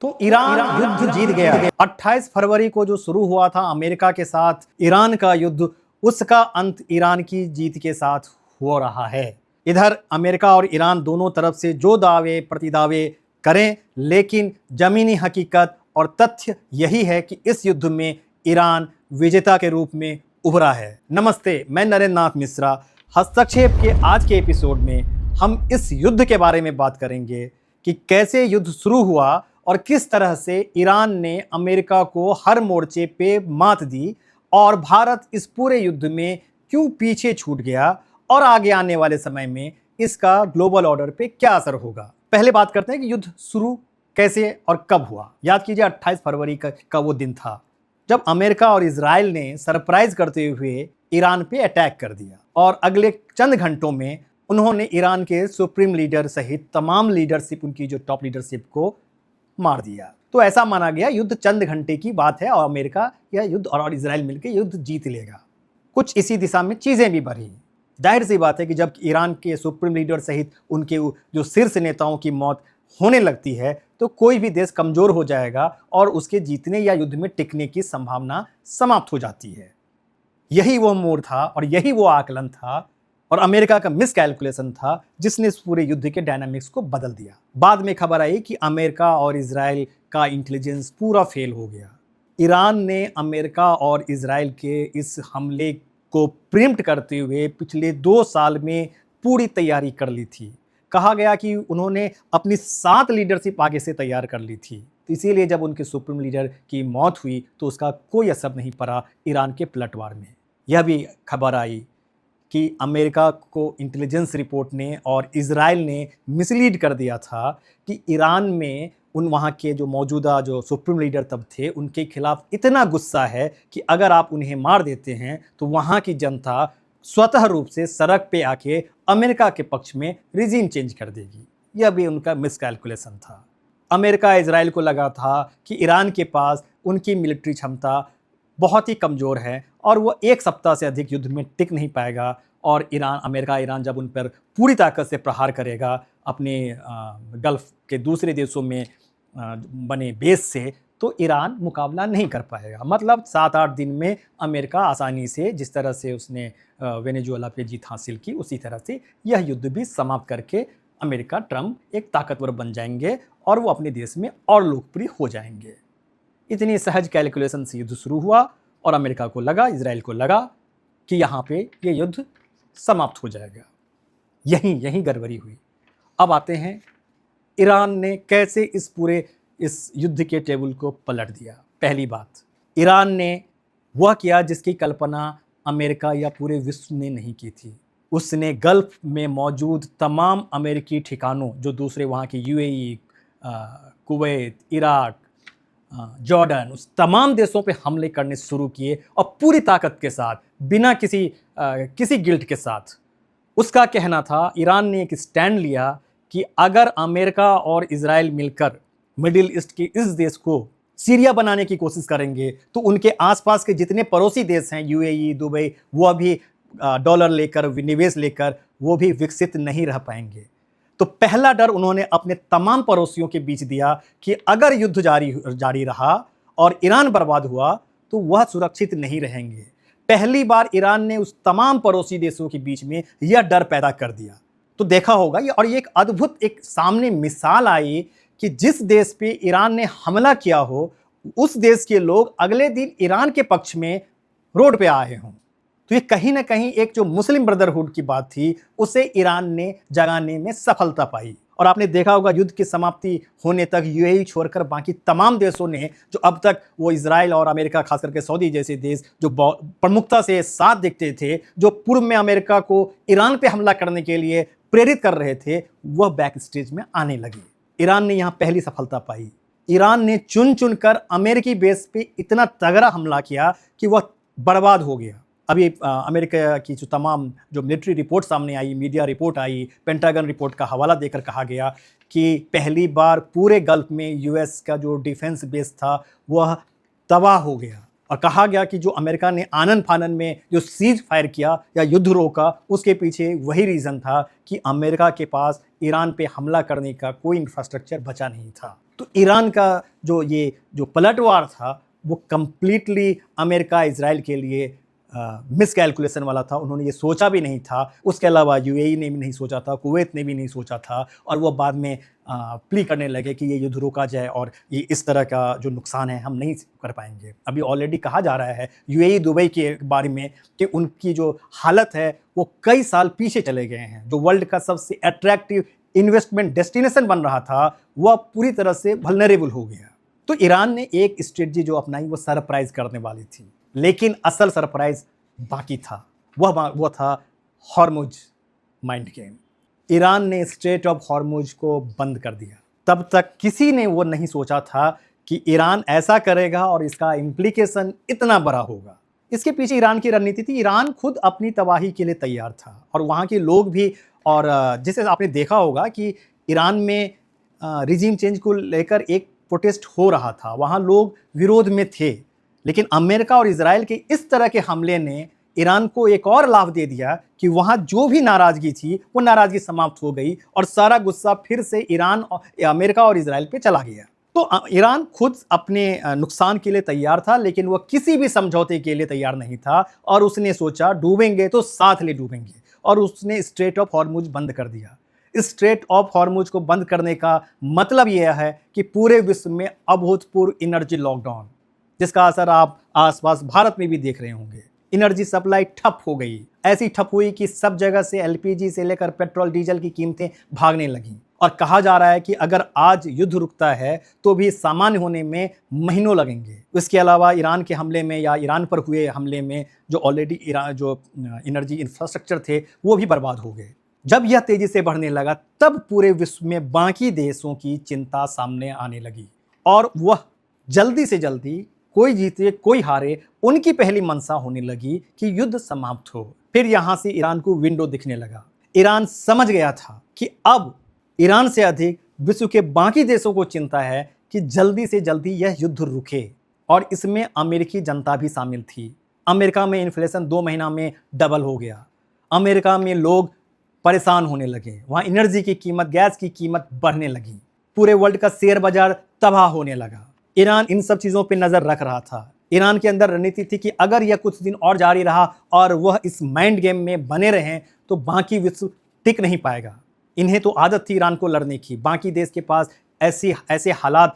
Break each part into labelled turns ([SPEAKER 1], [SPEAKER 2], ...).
[SPEAKER 1] तो ईरान युद्ध जीत गया। 28 फरवरी को जो शुरू हुआ था अमेरिका के साथ ईरान का युद्ध, उसका अंत ईरान की जीत के साथ हो रहा है। इधर अमेरिका और ईरान दोनों तरफ से जो दावे प्रतिदावे करें, लेकिन जमीनी हकीकत और तथ्य यही है कि इस युद्ध में ईरान विजेता के रूप में उभरा है। नमस्ते, मैं नरेंद्र नाथ मिश्रा। हस्तक्षेप के आज के एपिसोड में हम इस युद्ध के बारे में बात करेंगे कि कैसे युद्ध शुरू हुआ और किस तरह से ईरान ने अमेरिका को हर मोर्चे पे मात दी और भारत इस पूरे युद्ध में क्यों पीछे छूट गया और आगे आने वाले समय में इसका ग्लोबल ऑर्डर पे क्या असर होगा। पहले बात करते हैं कि युद्ध शुरू कैसे और कब हुआ। याद कीजिए 28 फरवरी का वो दिन था जब अमेरिका और इजराइल ने सरप्राइज करते हुए ईरान पे अटैक कर दिया और अगले चंद घंटों में उन्होंने ईरान के सुप्रीम लीडर सहित तमाम लीडरशिप, उनकी जो टॉप लीडरशिप को मार दिया। तो ऐसा माना गया युद्ध चंद घंटे की बात है और अमेरिका यह युद्ध और इजराइल मिलकर युद्ध जीत लेगा। कुछ इसी दिशा में चीजें भी बढ़ी। जाहिर सी बात है कि जब ईरान के सुप्रीम लीडर सहित उनके जो शीर्ष नेताओं की मौत होने लगती है तो कोई भी देश कमजोर हो जाएगा और उसके जीतने या युद्ध में टिकने की संभावना समाप्त हो जाती है। यही वो मोड़ था और यही वो आकलन था और अमेरिका का मिस कैलकुलेशन था जिसने इस पूरे युद्ध के डायनामिक्स को बदल दिया। बाद में खबर आई कि अमेरिका और इजराइल का इंटेलिजेंस पूरा फेल हो गया। ईरान ने अमेरिका और इजराइल के इस हमले को प्रीम्प्ट करते हुए पिछले 2 साल में पूरी तैयारी कर ली थी। कहा गया कि उन्होंने अपनी 7 लीडरशिप आगे से तैयार कर ली थी। तो इसीलिए जब उनके सुप्रीम लीडर की मौत हुई तो उसका कोई असर नहीं पड़ा ईरान के पलटवार में। यह भी खबर आई कि अमेरिका को इंटेलिजेंस रिपोर्ट ने और इजराइल ने मिसलीड कर दिया था कि ईरान में वहाँ के जो मौजूदा जो सुप्रीम लीडर तब थे उनके खिलाफ इतना गुस्सा है कि अगर आप उन्हें मार देते हैं तो वहाँ की जनता स्वतः रूप से सड़क पे आके अमेरिका के पक्ष में रिजीम चेंज कर देगी। यह भी उनका मिसकैलकुलेशन था। अमेरिका इजराइल को लगा था कि ईरान के पास उनकी मिलिट्री क्षमता बहुत ही कमज़ोर है और वो 1 सप्ताह से अधिक युद्ध में टिक नहीं पाएगा और अमेरिका ईरान जब उन पर पूरी ताकत से प्रहार करेगा अपने गल्फ के दूसरे देशों में बने बेस से, तो ईरान मुकाबला नहीं कर पाएगा। मतलब 7-8 दिन में अमेरिका आसानी से, जिस तरह से उसने वेनेजुएला पे जीत हासिल की, उसी तरह से यह युद्ध भी समाप्त करके अमेरिका, ट्रंप एक ताकतवर बन जाएंगे और वो अपने देश में और लोकप्रिय हो जाएंगे। इतनी सहज कैलकुलेशन से युद्ध शुरू हुआ और अमेरिका को लगा, इजराइल को लगा कि यहाँ पे ये युद्ध समाप्त हो जाएगा। यही गड़बड़ी हुई। अब आते हैं ईरान ने कैसे इस युद्ध के टेबल को पलट दिया। पहली बात, ईरान ने वह किया जिसकी कल्पना अमेरिका या पूरे विश्व ने नहीं की थी। उसने गल्फ में मौजूद तमाम अमेरिकी ठिकानों, जो दूसरे वहाँ के यूएई, कुवैत, इराक, जॉर्डन, उस तमाम देशों पे हमले करने शुरू किए और पूरी ताकत के साथ, बिना किसी गिल्ट के साथ। उसका कहना था, ईरान ने एक स्टैंड लिया कि अगर अमेरिका और इजराइल मिलकर मिडिल ईस्ट के इस देश को सीरिया बनाने की कोशिश करेंगे तो उनके आसपास के जितने पड़ोसी देश हैं, यूएई, दुबई, वो भी डॉलर लेकर, निवेश लेकर वो भी विकसित नहीं रह पाएंगे। तो पहला डर उन्होंने अपने तमाम पड़ोसियों के बीच दिया कि अगर युद्ध जारी रहा और ईरान बर्बाद हुआ तो वह सुरक्षित नहीं रहेंगे। पहली बार ईरान ने उस तमाम पड़ोसी देशों के बीच में यह डर पैदा कर दिया। तो देखा होगा और ये एक अद्भुत एक सामने मिसाल आई कि जिस देश पे ईरान ने हमला किया हो उस देश के लोग अगले दिन ईरान के पक्ष में रोड पे आए हों। तो ये कहीं ना कहीं एक जो मुस्लिम ब्रदरहुड की बात थी उसे ईरान ने जगाने में सफलता पाई। और आपने देखा होगा युद्ध की समाप्ति होने तक यूएई छोड़कर बाकी तमाम देशों ने, जो अब तक वो इजराइल और अमेरिका, खास करके सऊदी जैसे देश जो प्रमुखता से साथ दिखते थे, जो पूर्व में अमेरिका को ईरान पे हमला करने के लिए प्रेरित कर रहे थे, वह बैक स्टेज में आने लगे। ईरान ने यहाँ पहली सफलता पाई। ईरान ने चुन कर अमेरिकी बेस पे इतना तगड़ा हमला किया कि वह बर्बाद हो गया। अभी अमेरिका की जो तमाम जो मिलिट्री रिपोर्ट सामने आई, मीडिया रिपोर्ट आई, पेंटागन रिपोर्ट का हवाला देकर कहा गया कि पहली बार पूरे गल्फ में यूएस का जो डिफेंस बेस था वह तबाह हो गया। और कहा गया कि जो अमेरिका ने आनन फानन में जो सीज फायर किया या युद्ध रोका, उसके पीछे वही रीज़न था कि अमेरिका के पास ईरान पे हमला करने का कोई इंफ्रास्ट्रक्चर बचा नहीं था। तो ईरान का जो पलटवार था वो कंप्लीटली अमेरिका इजराइल के लिए मिस कैलकुलेशन वाला था। उन्होंने ये सोचा भी नहीं था, उसके अलावा यूएई ने भी नहीं सोचा था, कुवैत ने भी नहीं सोचा था, और वो बाद में प्ली करने लगे कि ये युद्ध रोका जाए और ये इस तरह का जो नुकसान है हम नहीं कर पाएंगे। अभी ऑलरेडी कहा जा रहा है यूएई दुबई के बारे में कि उनकी जो हालत है वो कई साल पीछे चले गए हैं। जो वर्ल्ड का सबसे अट्रैक्टिव इन्वेस्टमेंट डेस्टिनेशन बन रहा था वह पूरी तरह से वल्नरेबल हो गया। तो ईरान ने एक स्ट्रेटजी जो अपनाई वो सरप्राइज करने वाली थी, लेकिन असल सरप्राइज बाकी था। वह था हॉर्मुज माइंड गेम। ईरान ने स्ट्रेट ऑफ हॉर्मुज को बंद कर दिया। तब तक किसी ने वो नहीं सोचा था कि ईरान ऐसा करेगा और इसका इम्प्लीकेशन इतना बड़ा होगा। इसके पीछे ईरान की रणनीति थी। ईरान खुद अपनी तबाही के लिए तैयार था और वहाँ के लोग भी। और जिसे आपने देखा होगा कि ईरान में रिजीम चेंज को लेकर एक प्रोटेस्ट हो रहा था, वहाँ लोग विरोध में थे, लेकिन अमेरिका और इजराइल के इस तरह के हमले ने ईरान को एक और लाभ दे दिया कि वहाँ जो भी नाराज़गी थी वो नाराज़गी समाप्त हो गई और सारा गुस्सा फिर से अमेरिका और इजराइल पे चला गया। तो ईरान खुद अपने नुकसान के लिए तैयार था, लेकिन वह किसी भी समझौते के लिए तैयार नहीं था और उसने सोचा डूबेंगे तो साथ ले डूबेंगे, और उसने स्ट्रेट ऑफ हॉर्मुज बंद कर दिया। इस स्ट्रेट ऑफ हॉर्मुज को बंद करने का मतलब यह है कि पूरे विश्व में अभूतपूर्व एनर्जी लॉकडाउन, जिसका असर आप आसपास भारत में भी देख रहे होंगे। एनर्जी सप्लाई ठप हो गई, ऐसी ठप हुई कि सब जगह से एलपीजी से लेकर पेट्रोल डीजल की कीमतें भागने लगीं। और कहा जा रहा है कि अगर आज युद्ध रुकता है तो भी सामान्य होने में महीनों लगेंगे। इसके अलावा ईरान के हमले में या ईरान पर हुए हमले में जो ऑलरेडी जो एनर्जी इंफ्रास्ट्रक्चर थे वो भी बर्बाद हो गए। जब यह तेजी से बढ़ने लगा तब पूरे विश्व में बाकी देशों की चिंता सामने आने लगी और वह जल्दी से जल्दी, कोई जीते कोई हारे, उनकी पहली मंशा होने लगी कि युद्ध समाप्त हो। फिर यहां से ईरान को विंडो दिखने लगा। ईरान समझ गया था कि अब ईरान से अधिक विश्व के बाकी देशों को चिंता है कि जल्दी से जल्दी यह युद्ध रुके, और इसमें अमेरिकी जनता भी शामिल थी। अमेरिका में इन्फ्लेशन 2 महीना में डबल हो गया। अमेरिका में लोग परेशान होने लगे, वहाँ एनर्जी की कीमत, गैस की कीमत बढ़ने लगी, पूरे वर्ल्ड का शेयर बाजार तबाह होने लगा। ईरान इन सब चीज़ों पे नज़र रख रहा था। ईरान के अंदर रणनीति थी कि अगर यह कुछ दिन और जारी रहा और वह इस माइंड गेम में बने रहें तो बाकी विश्व टिक नहीं पाएगा। इन्हें तो आदत थी ईरान को लड़ने की, बाकी देश के पास ऐसे हालात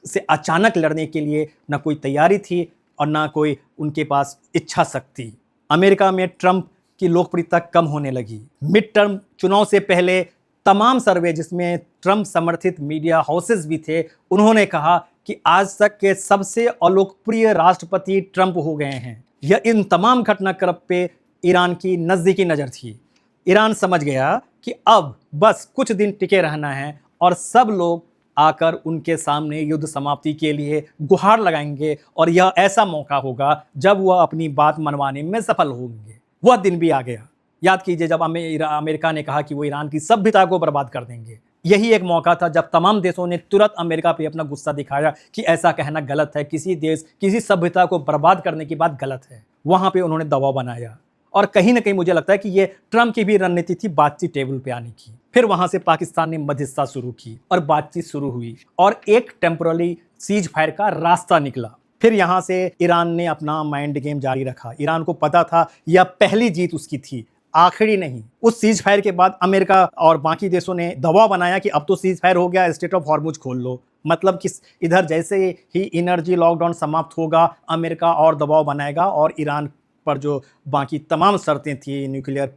[SPEAKER 1] से अचानक लड़ने के लिए न कोई तैयारी थी और ना कोई उनके पास इच्छा शक्ति। अमेरिका में ट्रंप की लोकप्रियता कम होने लगी। मिड टर्म चुनाव से पहले तमाम सर्वे जिसमें ट्रंप समर्थित मीडिया हाउसेस भी थे, उन्होंने कहा कि आज तक के सबसे अलोकप्रिय राष्ट्रपति ट्रंप हो गए हैं। यह इन तमाम घटनाक्रम पे ईरान की नज़दीकी नज़र थी। ईरान समझ गया कि अब बस कुछ दिन टिके रहना है और सब लोग आकर उनके सामने युद्ध समाप्ति के लिए गुहार लगाएंगे और यह ऐसा मौका होगा जब वह अपनी बात मनवाने में सफल होंगे। वह दिन भी आ गया। याद कीजिए जब अमेरिका ने कहा कि वो ईरान की सभ्यता को बर्बाद कर देंगे। यही एक मौका था जब तमाम देशों ने तुरंत अमेरिका पे अपना गुस्सा दिखाया कि ऐसा कहना गलत है, किसी देश किसी सभ्यता को बर्बाद करने की बात गलत है। वहाँ पे उन्होंने दबाव बनाया और कहीं ना कहीं मुझे लगता है कि ये ट्रंप की भी रणनीति थी बातचीत टेबल पे आने की। फिर वहाँ से पाकिस्तान ने मध्यस्थता शुरू की और बातचीत शुरू हुई और एक टेम्पररी सीज फायर का रास्ता निकला। फिर यहाँ से ईरान ने अपना माइंड गेम जारी रखा। ईरान को पता था यह पहली जीत उसकी थी, आखिरी नहीं। उस सीज फायर के बाद अमेरिका और बाकी देशों ने दबाव बनाया कि अब तो सीज फायर हो गया, स्ट्रेट ऑफ हॉर्मुज खोल लो। मतलब कि इधर जैसे ही एनर्जी लॉकडाउन समाप्त होगा अमेरिका और दबाव बनाएगा और ईरान पर जो बाकी तमाम शर्तें थी, न्यूक्लियर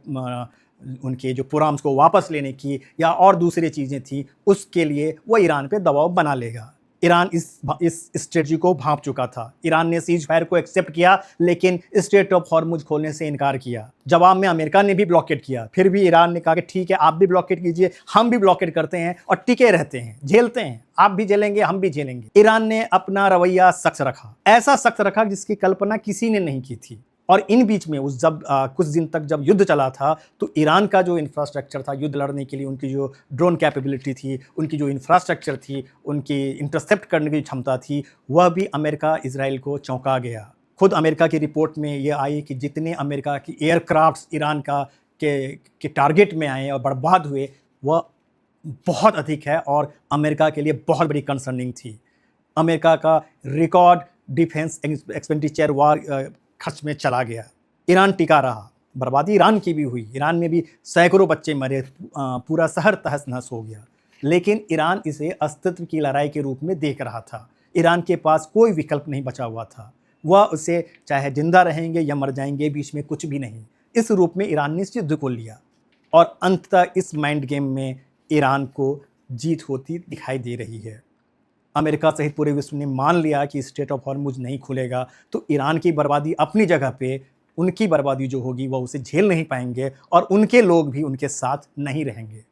[SPEAKER 1] उनके जो प्रोग्राम्स को वापस लेने की या और दूसरी चीज़ें थी, उसके लिए वो ईरान पे दबाव बना लेगा। ईरान इस स्ट्रेटजी को भांप चुका था। ईरान ने सीज फायर को एक्सेप्ट किया लेकिन स्ट्रेट ऑफ हॉर्मुज खोलने से इनकार किया। जवाब में अमेरिका ने भी ब्लॉकेट किया। फिर भी ईरान ने कहा कि ठीक है, आप भी ब्लॉकेट कीजिए, हम भी ब्लॉकेट करते हैं और टिके रहते हैं, झेलते हैं, आप भी झेलेंगे हम भी झेलेंगे। ईरान ने अपना रवैया सख्त रखा, ऐसा सख्त रखा जिसकी कल्पना किसी ने नहीं की थी। और इन बीच में कुछ दिन तक जब युद्ध चला था तो ईरान का जो इंफ्रास्ट्रक्चर था युद्ध लड़ने के लिए, उनकी जो ड्रोन कैपेबिलिटी थी, उनकी जो इंफ्रास्ट्रक्चर थी, उनकी इंटरसेप्ट करने की क्षमता थी, वह भी अमेरिका इजराइल को चौंका गया। खुद अमेरिका की रिपोर्ट में ये आई कि जितने अमेरिका की एयरक्राफ्ट्स ईरान के टारगेट में आए और बर्बाद हुए, वह बहुत अधिक है और अमेरिका के लिए बहुत बड़ी कंसर्निंग थी। अमेरिका का रिकॉर्ड डिफेंस एक्सपेंडिचर वार खर्च में चला गया। ईरान टिका रहा, बर्बादी ईरान की भी हुई, ईरान में भी सैकड़ों बच्चे मरे, पूरा शहर तहस नहस हो गया। लेकिन ईरान इसे अस्तित्व की लड़ाई के रूप में देख रहा था। ईरान के पास कोई विकल्प नहीं बचा हुआ था। वह उसे चाहे जिंदा रहेंगे या मर जाएंगे, बीच में कुछ भी नहीं। इस रूप में ईरान ने इस युद्ध को लिया और अंततः इस माइंड गेम में ईरान को जीत होती दिखाई दे रही है। अमेरिका सहित पूरे विश्व ने मान लिया कि स्ट्रेट ऑफ हॉर्मुज नहीं खुलेगा तो ईरान की बर्बादी अपनी जगह पे, उनकी बर्बादी जो होगी वह उसे झेल नहीं पाएंगे और उनके लोग भी उनके साथ नहीं रहेंगे।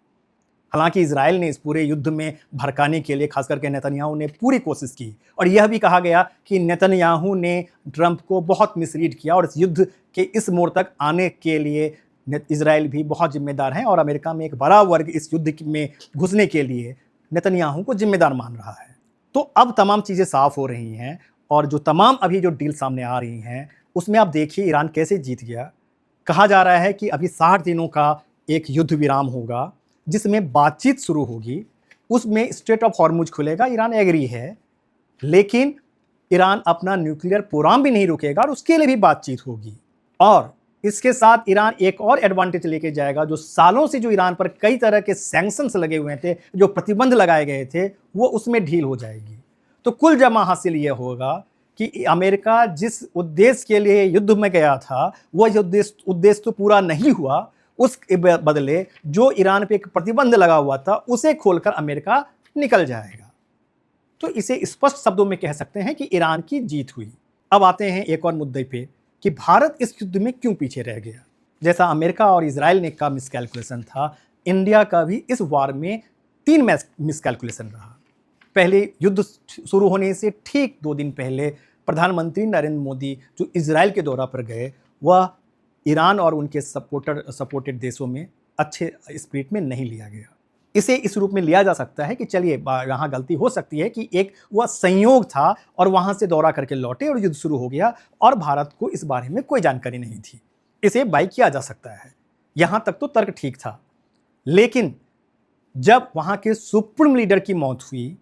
[SPEAKER 1] हालांकि इजराइल ने इस पूरे युद्ध में भड़काने के लिए खास करके नेतन्याहू ने पूरी कोशिश की और यह भी कहा गया कि नेतन्याहू ने ट्रंप को बहुत मिसरीड किया और इस युद्ध के इस मोड़ तक आने के लिए इजराइल भी बहुत जिम्मेदार है और अमेरिका में एक बड़ा वर्ग इस युद्ध में घुसने के लिए नेतन्याहू को जिम्मेदार मान रहा है। तो अब तमाम चीज़ें साफ हो रही हैं और जो तमाम अभी जो डील सामने आ रही हैं उसमें आप देखिए ईरान कैसे जीत गया। कहा जा रहा है कि अभी 60 दिनों का एक युद्ध विराम होगा जिसमें बातचीत शुरू होगी, उसमें स्ट्रेट ऑफ हॉर्मुज खुलेगा। ईरान एग्री है, लेकिन ईरान अपना न्यूक्लियर प्रोग्राम भी नहीं रुकेगा और उसके लिए भी बातचीत होगी। और इसके साथ ईरान एक और एडवांटेज लेके जाएगा, जो सालों से जो ईरान पर कई तरह के सैंक्शंस लगे हुए थे, जो प्रतिबंध लगाए गए थे, वो उसमें ढील हो जाएगी। तो कुल जमा हासिल ये होगा कि अमेरिका जिस उद्देश्य के लिए युद्ध में गया था वह उद्देश्य तो पूरा नहीं हुआ, उसके बदले जो ईरान पे एक प्रतिबंध लगा हुआ था उसे खोलकर अमेरिका निकल जाएगा। तो इसे स्पष्ट शब्दों में कह सकते हैं कि ईरान की जीत हुई। अब आते हैं एक और मुद्दे पे कि भारत इस युद्ध में क्यों पीछे रह गया। जैसा अमेरिका और इजराइल ने का मिसकैलकुलेशन था, इंडिया का भी इस वार में 3 मिसकैलकुलेशन रहा। पहले युद्ध शुरू होने से ठीक 2 दिन पहले प्रधानमंत्री नरेंद्र मोदी जो इजराइल के दौरा पर गए, वह ईरान और उनके सपोर्टेड देशों में अच्छे स्पिरिट में नहीं लिया गया। इसे इस रूप में लिया जा सकता है कि चलिए यहाँ गलती हो सकती है कि एक वह संयोग था और वहाँ से दौरा करके लौटे और युद्ध शुरू हो गया और भारत को इस बारे में कोई जानकारी नहीं थी। इसे बाई किया जा सकता है, यहाँ तक तो तर्क ठीक था। लेकिन जब वहाँ के सुप्रीम लीडर की मौत हुई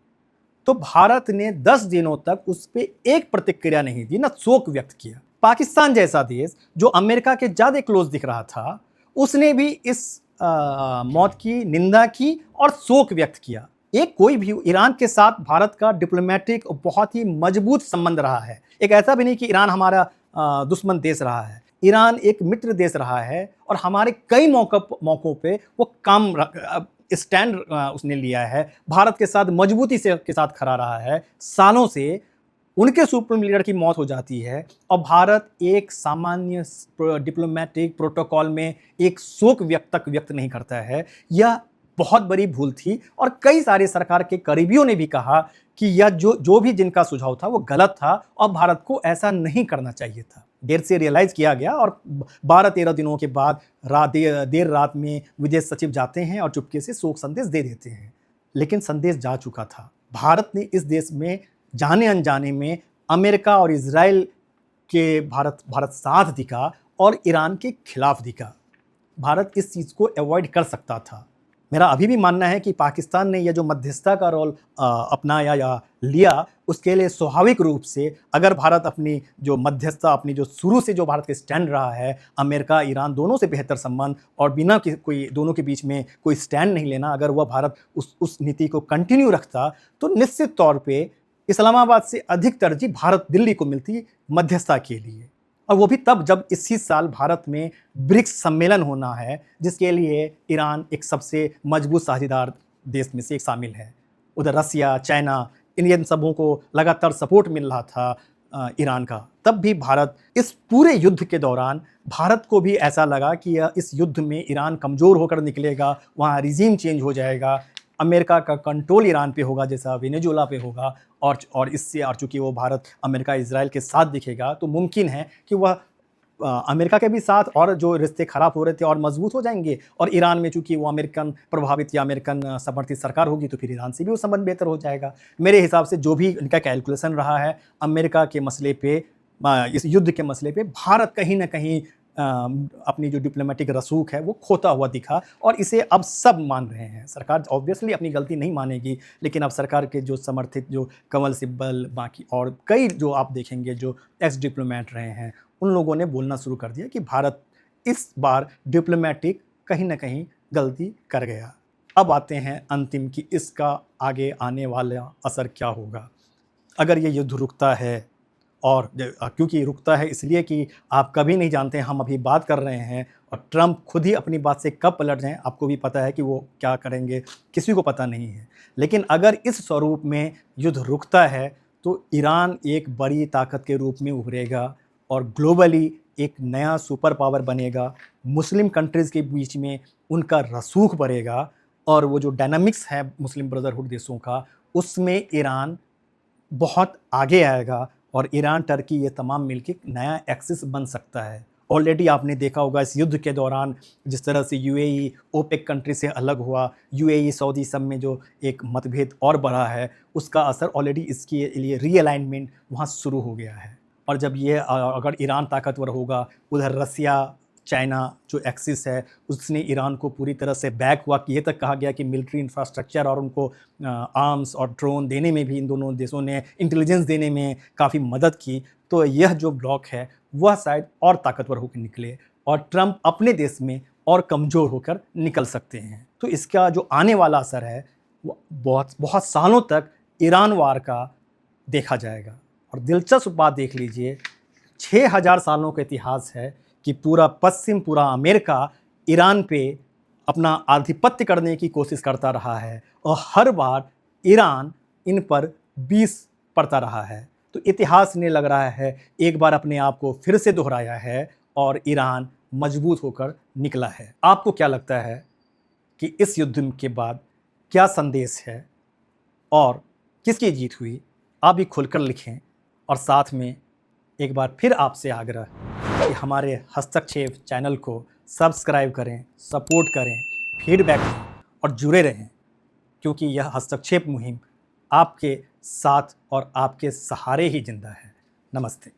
[SPEAKER 1] तो भारत ने 10 दिनों तक उस पर एक प्रतिक्रिया नहीं दी, न शोक व्यक्त किया। पाकिस्तान जैसा देश जो अमेरिका के ज़्यादा क्लोज दिख रहा था, उसने भी इस मौत की निंदा की और शोक व्यक्त किया। एक कोई भी ईरान के साथ भारत का डिप्लोमेटिक बहुत ही मजबूत संबंध रहा है। एक ऐसा भी नहीं कि ईरान हमारा दुश्मन देश रहा है। ईरान एक मित्र देश रहा है और हमारे कई मौक़ों पे वो काम स्टैंड उसने लिया है, भारत के साथ मजबूती से के साथ खड़ा रहा है। सालों से उनके सुप्रीम लीडर की मौत हो जाती है और भारत एक सामान्य डिप्लोमेटिक प्रोटोकॉल में एक शोक व्यक्त नहीं करता है। यह बहुत बड़ी भूल थी और कई सारे सरकार के करीबियों ने भी कहा कि यह जो भी जिनका सुझाव था वो गलत था और भारत को ऐसा नहीं करना चाहिए था। देर से रियलाइज़ किया गया और 12-13 दिनों के बाद देर रात में विदेश सचिव जाते हैं और चुपके से शोक संदेश दे देते हैं। लेकिन संदेश जा चुका था। भारत ने इस देश में जाने अनजाने में अमेरिका और इजराइल के भारत साथ दिखा और ईरान के खिलाफ दिखा। भारत इस चीज़ को अवॉइड कर सकता था। मेरा अभी भी मानना है कि पाकिस्तान ने यह जो मध्यस्थता का रोल अपनाया या लिया, उसके लिए स्वाभाविक रूप से अगर भारत अपनी जो मध्यस्थता, अपनी जो शुरू से जो भारत का स्टैंड रहा है, अमेरिका ईरान दोनों से बेहतर संबंध और बिना कोई दोनों के बीच में कोई स्टैंड नहीं लेना, अगर वह भारत उस नीति को कंटिन्यू रखता तो निश्चित तौर पर इस्लामाबाद से अधिक तरजीह भारत दिल्ली को मिलती मध्यस्थता के लिए। और वो भी तब जब इसी साल भारत में ब्रिक्स सम्मेलन होना है, जिसके लिए ईरान एक सबसे मजबूत साझेदार देश में से एक शामिल है। उधर रसिया, चाइना, इन सबों को लगातार सपोर्ट मिल रहा था ईरान का। तब भी भारत इस पूरे युद्ध के दौरान भारत को भी ऐसा लगा कि इस युद्ध में ईरान कमज़ोर होकर निकलेगा, वहाँ रिजीम चेंज हो जाएगा, अमेरिका का कंट्रोल ईरान पे होगा जैसा वेनेजुएला पे होगा और इससे और चूँकि वो भारत अमेरिका इजराइल के साथ दिखेगा तो मुमकिन है कि वह अमेरिका के भी साथ और जो रिश्ते ख़राब हो रहे थे और मजबूत हो जाएंगे। और ईरान में चूँकि वो अमेरिकन प्रभावित या अमेरिकन समर्थित सरकार होगी तो फिर ईरान से भी वो संबंध बेहतर हो जाएगा। मेरे हिसाब से जो भी इनका कैलकुलेशन रहा है, अमेरिका के मसले पे, इस युद्ध के मसले पे भारत कहीं ना कहीं अपनी जो डिप्लोमेटिक रसूख है वो खोता हुआ दिखा, और इसे अब सब मान रहे हैं। सरकार ऑब्वियसली अपनी गलती नहीं मानेगी, लेकिन अब सरकार के जो समर्थित जो कंवल सिब्बल, बाकी और कई जो आप देखेंगे जो एक्स डिप्लोमेट रहे हैं, उन लोगों ने बोलना शुरू कर दिया कि भारत इस बार डिप्लोमेटिक कहीं ना कहीं गलती कर गया। अब आते हैं अंतिम कि इसका आगे आने वाला असर क्या होगा अगर ये युद्ध रुकता है। और क्योंकि रुकता है इसलिए कि आप कभी नहीं जानते, हम अभी बात कर रहे हैं और ट्रंप खुद ही अपनी बात से कब पलट जाएं, आपको भी पता है कि वो क्या करेंगे, किसी को पता नहीं है। लेकिन अगर इस स्वरूप में युद्ध रुकता है तो ईरान एक बड़ी ताकत के रूप में उभरेगा और ग्लोबली एक नया सुपर पावर बनेगा। मुस्लिम कंट्रीज़ के बीच में उनका रसूख बढ़ेगा और वो जो डायनामिक्स है मुस्लिम ब्रदरहुड देशों का, उसमें ईरान बहुत आगे आएगा और ईरान टर्की ये तमाम मिलकर नया एक्सिस बन सकता है। ऑलरेडी आपने देखा होगा इस युद्ध के दौरान जिस तरह से यूएई ओपेक कंट्री से अलग हुआ, यूएई सऊदी सब में जो एक मतभेद और बढ़ा है, उसका असर ऑलरेडी इसके लिए रीअलाइनमेंट वहाँ शुरू हो गया है। और जब ये अगर ईरान ताकतवर होगा, उधर रसिया चाइना जो एक्सिस है उसने ईरान को पूरी तरह से बैक हुआ कि ये तक कहा गया कि मिलिट्री इंफ्रास्ट्रक्चर और उनको आर्म्स और ड्रोन देने में भी इन दोनों देशों ने इंटेलिजेंस देने में काफ़ी मदद की। तो यह जो ब्लॉक है वह शायद और ताकतवर होकर निकले और ट्रंप अपने देश में और कमज़ोर होकर निकल सकते हैं। तो इसका जो आने वाला असर है वो बहुत बहुत सालों तक ईरान वार का देखा जाएगा। और दिलचस्प बात देख लीजिए, 6000 सालों का इतिहास है कि पूरा पश्चिम, पूरा अमेरिका ईरान पे अपना आधिपत्य करने की कोशिश करता रहा है और हर बार ईरान इन पर 20 पड़ता रहा है। तो इतिहास ने लग रहा है एक बार अपने आप को फिर से दोहराया है और ईरान मजबूत होकर निकला है। आपको क्या लगता है कि इस युद्ध के बाद क्या संदेश है और किसकी जीत हुई? आप भी खुलकर लिखें और साथ में एक बार फिर आपसे आग्रह कि हमारे हस्तक्षेप चैनल को सब्सक्राइब करें, सपोर्ट करें, फीडबैक दें और जुड़े रहें, क्योंकि यह हस्तक्षेप मुहिम आपके साथ और आपके सहारे ही जिंदा है। नमस्ते।